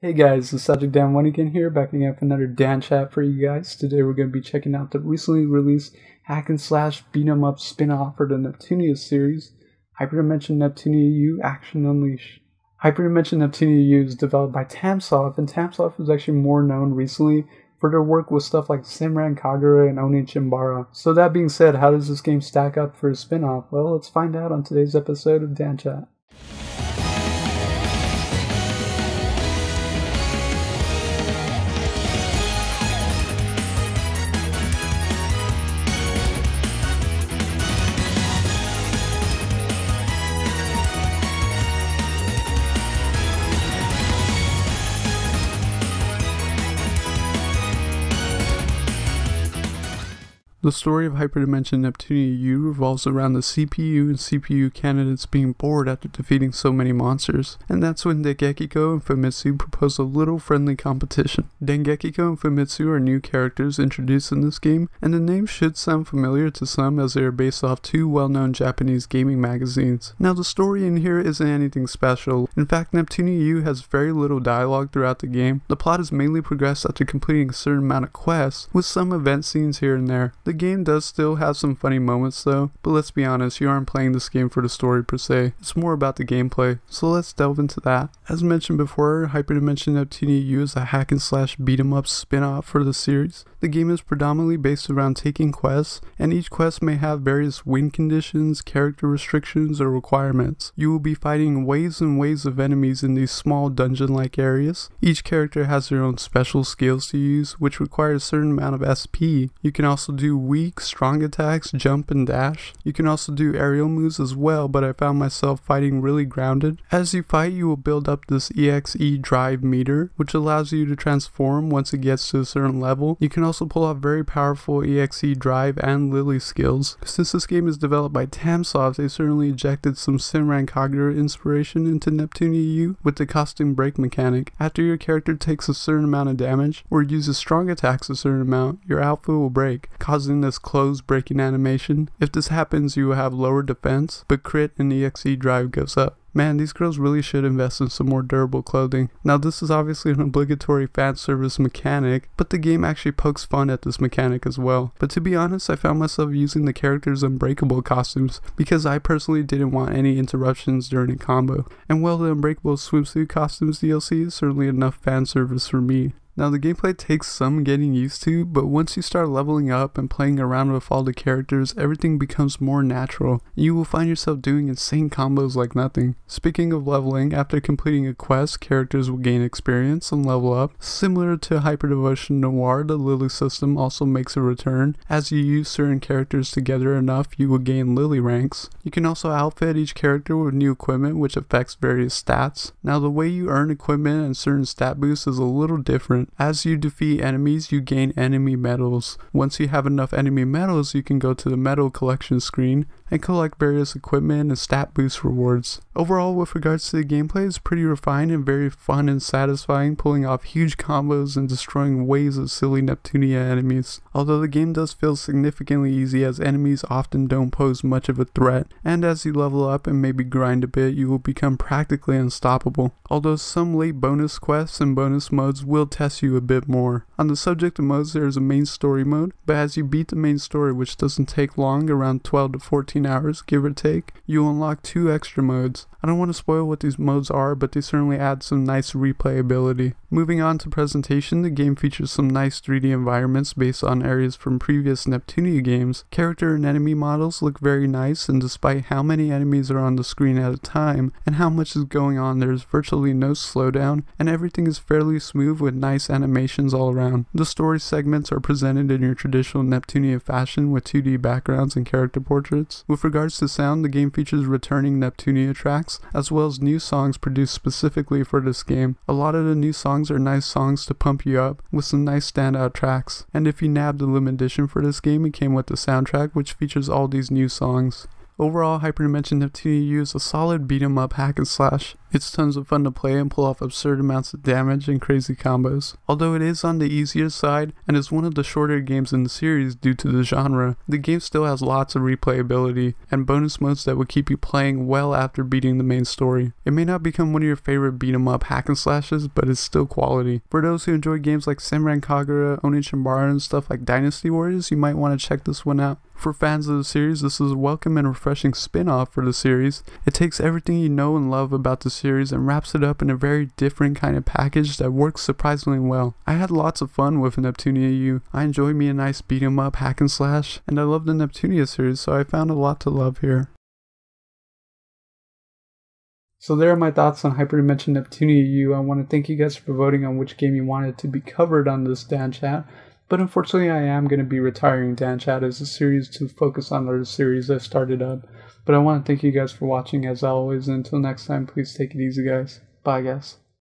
Hey guys, it's Subject Dan One again here, back again for another Dan chat for you guys. Today we're going to be checking out the recently released hack and slash beat 'em up spin-off for the Neptunia series, Hyperdimension Neptunia U Action Unleashed. Hyperdimension Neptunia U is developed by Tamsoft, and Tamsoft is actually more known recently for their work with stuff like Simran Kagura and Oni Chimbara. So that being said, how does this game stack up for a spin-off? Well, let's find out on today's episode of Dan Chat. The story of Hyperdimension Neptunia U revolves around the CPU and CPU candidates being bored after defeating so many monsters, and that's when Dengekiko and Famitsu propose a little friendly competition. Dengekiko and Famitsu are new characters introduced in this game, and the names should sound familiar to some as they are based off two well-known Japanese gaming magazines. Now the story in here isn't anything special. In fact, Neptunia U has very little dialogue throughout the game. The plot is mainly progressed after completing a certain amount of quests, with some event scenes here and there. The game does still have some funny moments though, but let's be honest, you aren't playing this game for the story per se, it's more about the gameplay, so let's delve into that. As mentioned before, Hyperdimension Neptunia U is a hack and slash beat 'em up spin-off for the series. The game is predominantly based around taking quests, and each quest may have various win conditions, character restrictions, or requirements. You will be fighting waves and waves of enemies in these small dungeon-like areas. Each character has their own special skills to use, which require a certain amount of SP. You can also do weak, strong attacks, jump, and dash. You can also do aerial moves as well, but I found myself fighting really grounded. As you fight, you will build up this EXE drive meter, which allows you to transform once it gets to a certain level. You can also pull off very powerful EXE drive and Lily skills. Since this game is developed by Tamsoft, they certainly injected some Simran Kagura inspiration into Neptunia U with the costume break mechanic. After your character takes a certain amount of damage, or uses strong attacks a certain amount, your outfit will break, causing this clothes breaking animation. If this happens, you will have lower defense, but crit and EXE drive goes up. Man, these girls really should invest in some more durable clothing. Now this is obviously an obligatory fan service mechanic, but the game actually pokes fun at this mechanic as well. But to be honest, I found myself using the character's unbreakable costumes because I personally didn't want any interruptions during a combo. And while the unbreakable swimsuit costumes DLC is certainly enough fan service for me. Now the gameplay takes some getting used to, but once you start leveling up and playing around with all the characters, everything becomes more natural. You will find yourself doing insane combos like nothing. Speaking of leveling, after completing a quest, characters will gain experience and level up. Similar to Hyperdevotion Noir, the Lily system also makes a return. As you use certain characters together enough, you will gain Lily ranks. You can also outfit each character with new equipment, which affects various stats. Now the way you earn equipment and certain stat boosts is a little different. As you defeat enemies, you gain enemy medals. Once you have enough enemy medals, you can go to the medal collection screen and collect various equipment and stat boost rewards. Overall, with regards to the gameplay, it's pretty refined and very fun and satisfying, pulling off huge combos and destroying waves of silly Neptunia enemies. Although the game does feel significantly easy as enemies often don't pose much of a threat, and as you level up and maybe grind a bit, you will become practically unstoppable. Although some late bonus quests and bonus modes will test you a bit more. On the subject of modes, there is a main story mode, but as you beat the main story, which doesn't take long, around 12 to 14 hours give or take, you'll unlock 2 extra modes. I don't want to spoil what these modes are, but they certainly add some nice replayability. Moving on to presentation, the game features some nice 3D environments based on areas from previous Neptunia games. Character and enemy models look very nice, and despite how many enemies are on the screen at a time and how much is going on, there's virtually no slowdown, and everything is fairly smooth with nice animations all around. The story segments are presented in your traditional Neptunia fashion with 2D backgrounds and character portraits. With regards to sound, the game features returning Neptunia tracks, as well as new songs produced specifically for this game. A lot of the new songs are nice songs to pump you up, with some nice standout tracks. And if you nabbed the limited edition for this game, it came with the soundtrack, which features all these new songs. Overall, Hyperdimension Neptunia U is a solid beat 'em up hack and slash. It's tons of fun to play and pull off absurd amounts of damage and crazy combos. Although it is on the easier side and is one of the shorter games in the series due to the genre, the game still has lots of replayability and bonus modes that will keep you playing well after beating the main story. It may not become one of your favorite beat 'em up hack and slashes, but it's still quality. For those who enjoy games like Samurai Kagura, Onichimbara, and stuff like Dynasty Warriors, you might want to check this one out. For fans of the series, this is a welcome and refreshing spin-off for the series. It takes everything you know and love about the series and wraps it up in a very different kind of package that works surprisingly well. I had lots of fun with Neptunia U. I enjoy me a nice beat 'em up hack and slash, and I love the Neptunia series, so I found a lot to love here. So there are my thoughts on Hyperdimension Neptunia U. I want to thank you guys for voting on which game you wanted to be covered on this Dan Chat. But unfortunately, I am going to be retiring Dan Chat as a series to focus on the series I started up. But I want to thank you guys for watching as always, and until next time, please take it easy, guys. Bye, guys.